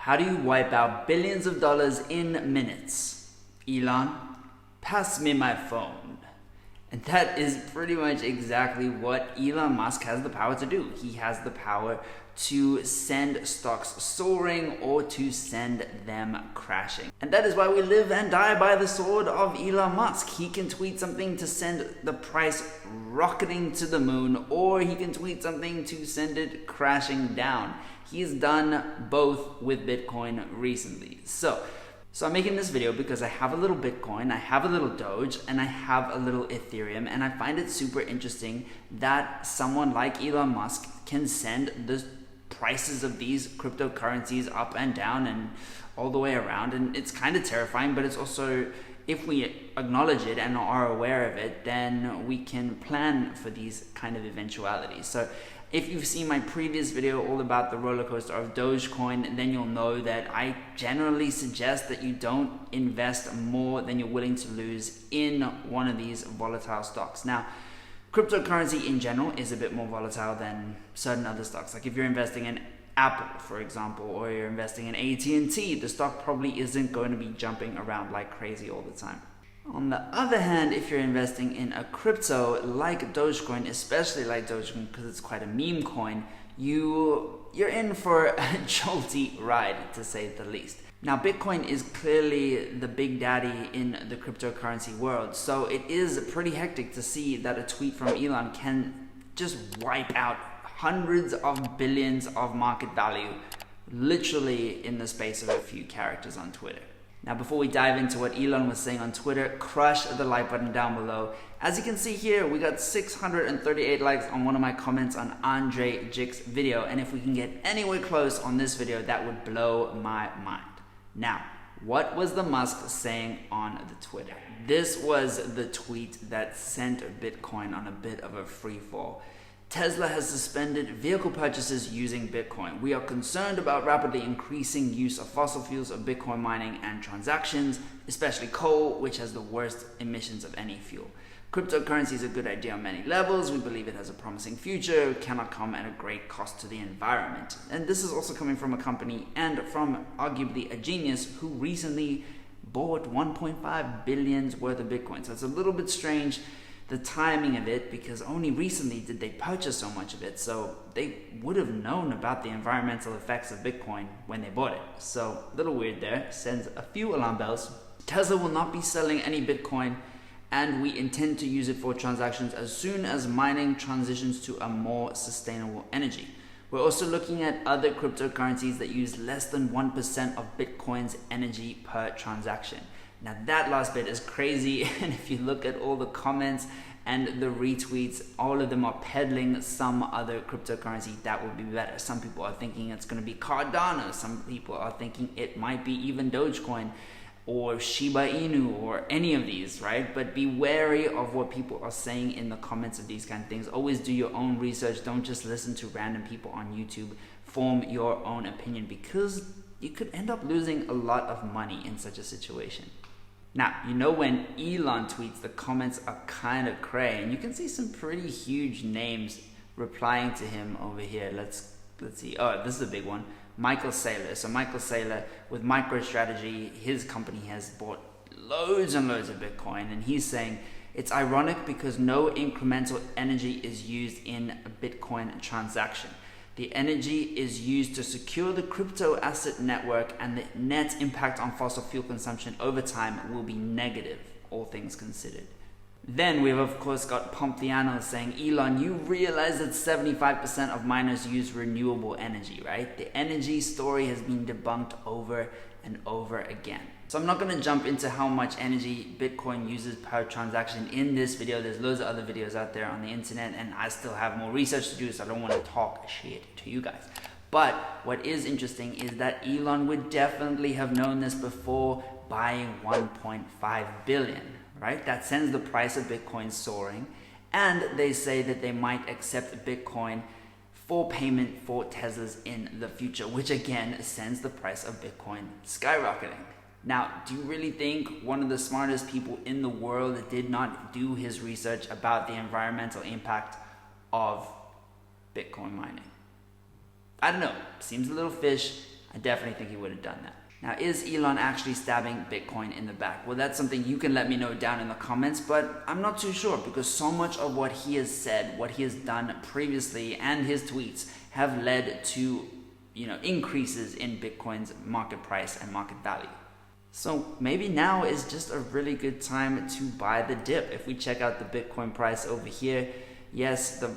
How do you wipe out billions of dollars in minutes? Elon, pass me my phone. And that is pretty much exactly what Elon Musk has the power to do. He has the power to send stocks soaring or to send them crashing. And that is why we live and die by the sword of Elon Musk. He can tweet something to send the price rocketing to the moon, or he can tweet something to send it crashing down. He's done both with Bitcoin recently. So I'm making this video because I have a little Bitcoin, I have a little Doge, and I have a little Ethereum, and I find it super interesting that someone like Elon Musk can send the prices of these cryptocurrencies up and down and all the way around. And it's kind of terrifying, but it's also, if we acknowledge it and are aware of it, then we can plan for these kind of eventualities. So if you've seen my previous video all about the roller coaster of Dogecoin, then you'll know that I generally suggest that you don't invest more than you're willing to lose in one of these volatile stocks. Now, cryptocurrency in general is a bit more volatile than certain other stocks. Like if you're investing in Apple, for example, or you're investing in AT&T, the stock probably isn't going to be jumping around like crazy all the time. On the other hand, if you're investing in a crypto like Dogecoin, especially like Dogecoin because it's quite a meme coin, you're in for a jolty ride, to say the least. Now, Bitcoin is clearly the big daddy in the cryptocurrency world, so it is pretty hectic to see that a tweet from Elon can just wipe out hundreds of billions of market value literally in the space of a few characters on Twitter. Now, before we dive into what Elon was saying on Twitter, crush the like button down below. As you can see here, we got 638 likes on one of my comments on Andre Jick's video. And if we can get anywhere close on this video, that would blow my mind. Now, what was the Musk saying on the Twitter? This was the tweet that sent Bitcoin on a bit of a free fall. Tesla has suspended vehicle purchases using Bitcoin. We are concerned about rapidly increasing use of fossil fuels of Bitcoin mining and transactions, especially coal, which has the worst emissions of any fuel. Cryptocurrency is a good idea on many levels. We believe it has a promising future. It cannot come at a great cost to the environment. And this is also coming from a company and from arguably a genius who recently bought 1.5 billion worth of Bitcoin. So it's a little bit strange, the timing of it, because only recently did they purchase so much of it, so they would have known about the environmental effects of Bitcoin when they bought it. So a little weird there, sends a few alarm bells. Tesla will not be selling any Bitcoin, and we intend to use it for transactions as soon as mining transitions to a more sustainable energy. We're also looking at other cryptocurrencies that use less than 1% of Bitcoin's energy per transaction. Now that last bit is crazy, and if you look at all the comments and the retweets, all of them are peddling some other cryptocurrency that would be better. Some people are thinking it's going to be Cardano, some people are thinking it might be even Dogecoin or Shiba Inu or any of these, right? But be wary of what people are saying in the comments of these kind of things. Always do your own research. Don't just listen to random people on YouTube. Form your own opinion, because you could end up losing a lot of money in such a situation. Now, you know when Elon tweets, the comments are kind of cray, and you can see some pretty huge names replying to him over here. Let's see. Oh, this is a big one. Michael Saylor. So Michael Saylor with MicroStrategy, his company has bought loads and loads of Bitcoin, and he's saying it's ironic because no incremental energy is used in a Bitcoin transaction. The energy is used to secure the crypto asset network, and the net impact on fossil fuel consumption over time will be negative, all things considered. Then we've of course got Pompliano saying, Elon, you realize that 75% of miners use renewable energy, right? The energy story has been debunked over and over again. So I'm not going to jump into how much energy Bitcoin uses per transaction in this video. There's loads of other videos out there on the internet, and I still have more research to do, so I don't want to talk shit to you guys. But what is interesting is that Elon would definitely have known this before buying 1.5 billion, right? That sends the price of Bitcoin soaring, and they say that they might accept Bitcoin for payment for Teslas in the future, which again sends the price of Bitcoin skyrocketing. Now, do you really think one of the smartest people in the world did not do his research about the environmental impact of Bitcoin mining? I don't know, seems a little fish. I definitely think he would have done that. Now, is Elon actually stabbing Bitcoin in the back? Well, that's something you can let me know down in the comments, but I'm not too sure because so much of what he has said, what he has done previously, and his tweets have led to, increases in Bitcoin's market price and market value. So maybe now is just a really good time to buy the dip. If we check out the Bitcoin price over here, yes, the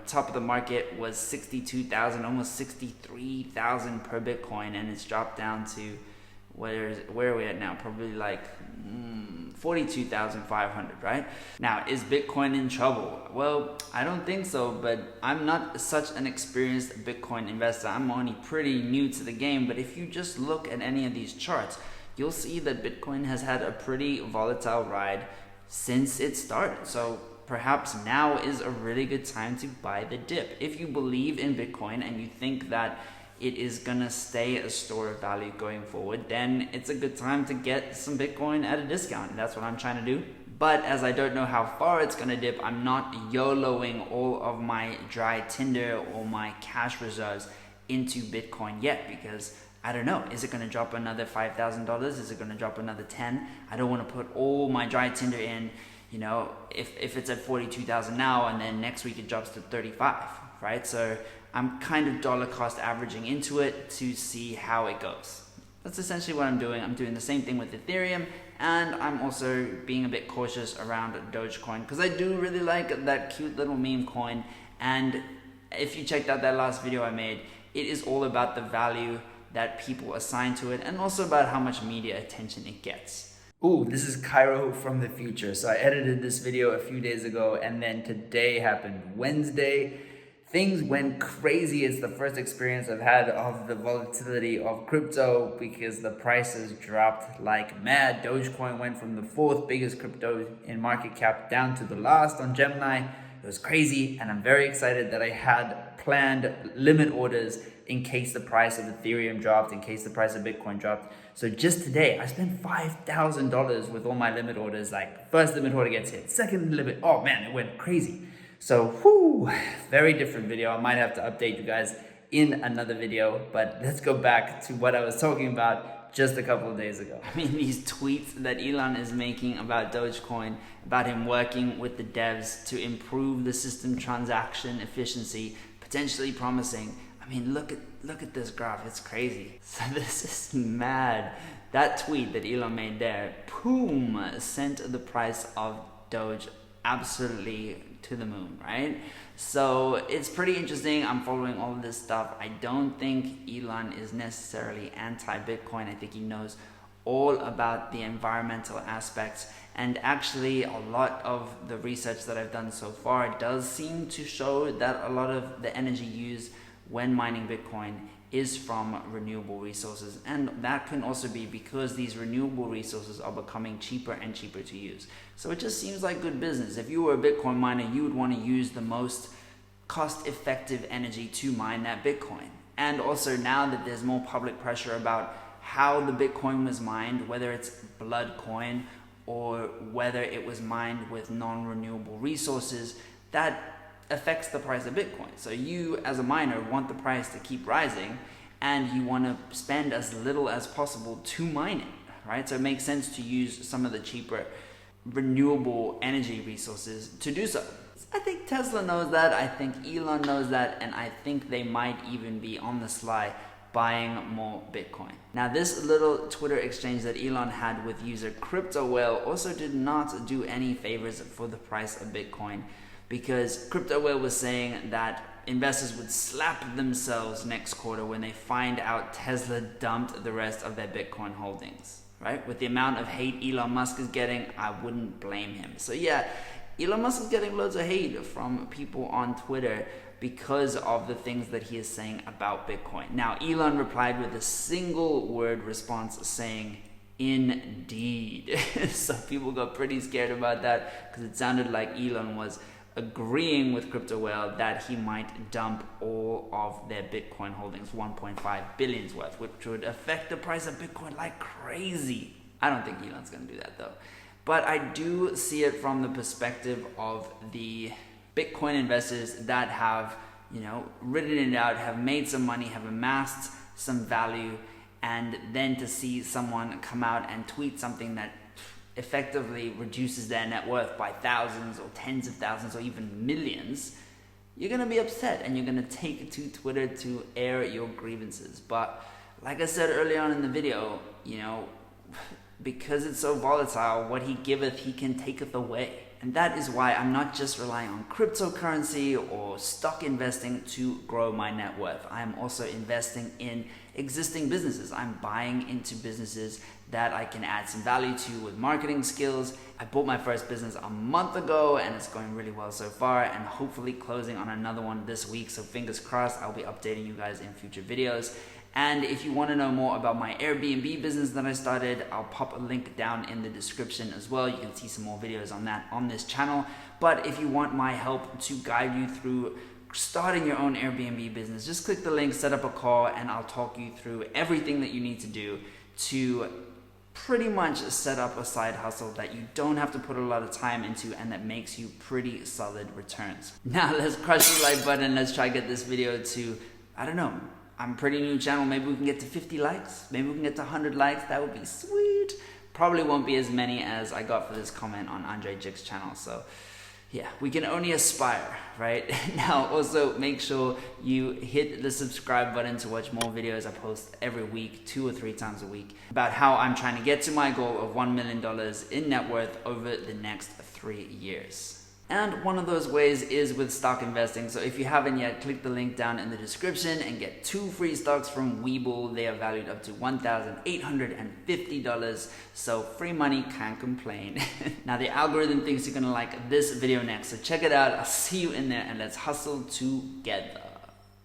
top of the market was 62,000, almost 63,000 per Bitcoin, and it's dropped down to where are we at now? Probably like 42,500, right? Now, is Bitcoin in trouble? Well, I don't think so, but I'm not such an experienced Bitcoin investor. I'm only pretty new to the game, but if you just look at any of these charts, you'll see that Bitcoin has had a pretty volatile ride since it started. So perhaps now is a really good time to buy the dip. If you believe in Bitcoin and you think that it is gonna stay a store of value going forward, then it's a good time to get some Bitcoin at a discount. And that's what I'm trying to do. But as I don't know how far it's gonna dip, I'm not YOLOing all of my dry tinder or my cash reserves into Bitcoin yet, because I don't know. Is it going to drop another $5,000? Is it going to drop another 10? I don't want to put all my dry tinder in, if it's at 42,000 now and then next week it drops to 35, right? So I'm kind of dollar cost averaging into it to see how it goes. That's essentially what I'm doing. I'm doing the same thing with Ethereum, and I'm also being a bit cautious around Dogecoin because I do really like that cute little meme coin. And if you checked out that last video I made, it is all about the value that people assign to it and also about how much media attention it gets. Ooh, this is Kairo from the future. So I edited this video a few days ago, and then today happened, Wednesday. Things went crazy. It's the first experience I've had of the volatility of crypto because the prices dropped like mad. Dogecoin went from the 4th biggest crypto in market cap down to the last on Gemini. It was crazy, and I'm very excited that I had planned limit orders in case the price of Ethereum dropped, in case the price of Bitcoin dropped. So just today, I spent $5,000 with all my limit orders. Like, first limit order gets hit, second limit, oh man, it went crazy. So, very different video. I might have to update you guys in another video, but let's go back to what I was talking about just a couple of days ago. I mean, these tweets that Elon is making about Dogecoin, about him working with the devs to improve the system transaction efficiency, potentially promising. I mean, look at this graph. It's crazy. So this is mad. That tweet that Elon made there, boom, sent the price of Doge absolutely to the moon, right? So it's pretty interesting. I'm following all of this stuff. I don't think Elon is necessarily anti-Bitcoin. I think he knows all about the environmental aspects, and actually a lot of the research that I've done so far does seem to show that a lot of the energy used when mining Bitcoin is from renewable resources, and that can also be because these renewable resources are becoming cheaper and cheaper to use. So it just seems like good business. If you were a Bitcoin miner, you would want to use the most cost-effective energy to mine that Bitcoin. And also now that there's more public pressure about how the Bitcoin was mined, whether it's blood coin or whether it was mined with non-renewable resources, that affects the price of Bitcoin. So you as a miner want the price to keep rising, and you want to spend as little as possible to mine it, right? So it makes sense to use some of the cheaper renewable energy resources to do so. I think Tesla knows that, I think Elon knows that, and I think they might even be on the sly buying more Bitcoin. Now, this little Twitter exchange that Elon had with user Crypto Whale also did not do any favors for the price of Bitcoin, because Crypto Whale was saying that investors would slap themselves next quarter when they find out Tesla dumped the rest of their Bitcoin holdings, right? With the amount of hate Elon Musk is getting, I wouldn't blame him. So yeah, Elon Musk is getting loads of hate from people on Twitter because of the things that he is saying about Bitcoin. Now, Elon replied with a single word response saying, "Indeed." So people got pretty scared about that because it sounded like Elon was agreeing with Crypto Whale that he might dump all of their Bitcoin holdings, 1.5 billion worth, which would affect the price of Bitcoin like crazy. I don't think Elon's going to do that though. But I do see it from the perspective of the Bitcoin investors that have, ridden it out, have made some money, have amassed some value, and then to see someone come out and tweet something that effectively reduces their net worth by thousands or tens of thousands or even millions, you're going to be upset and you're going to take it to Twitter to air your grievances. But like I said earlier on in the video, because it's so volatile, what he giveth, he can taketh away. And that is why I'm not just relying on cryptocurrency or stock investing to grow my net worth. I'm also investing in existing businesses. I'm buying into businesses that I can add some value to with marketing skills. I bought my first business a month ago and it's going really well so far, and hopefully closing on another one this week. So fingers crossed, I'll be updating you guys in future videos. And if you want to know more about my Airbnb business that I started, I'll pop a link down in the description as well. You can see some more videos on that on this channel. But if you want my help to guide you through starting your own Airbnb business, just click the link, set up a call, and I'll talk you through everything that you need to do to pretty much set up a side hustle that you don't have to put a lot of time into and that makes you pretty solid returns. Now let's crush the like button. Let's try to get this video to, I don't know, I'm a pretty new channel. Maybe we can get to 50 likes. Maybe we can get to 100 likes. That would be sweet. Probably won't be as many as I got for this comment on Andre Jig's channel. So yeah, we can only aspire, right? Now also make sure you hit the subscribe button to watch more videos. I post every week, 2 or 3 times a week, about how I'm trying to get to my goal of $1 million in net worth over the next 3 years. And one of those ways is with stock investing. So if you haven't yet, click the link down in the description and get 2 free stocks from Webull. They are valued up to $1,850. So free money, can't complain. Now the algorithm thinks you're gonna like this video next. So check it out. I'll see you in there and let's hustle together.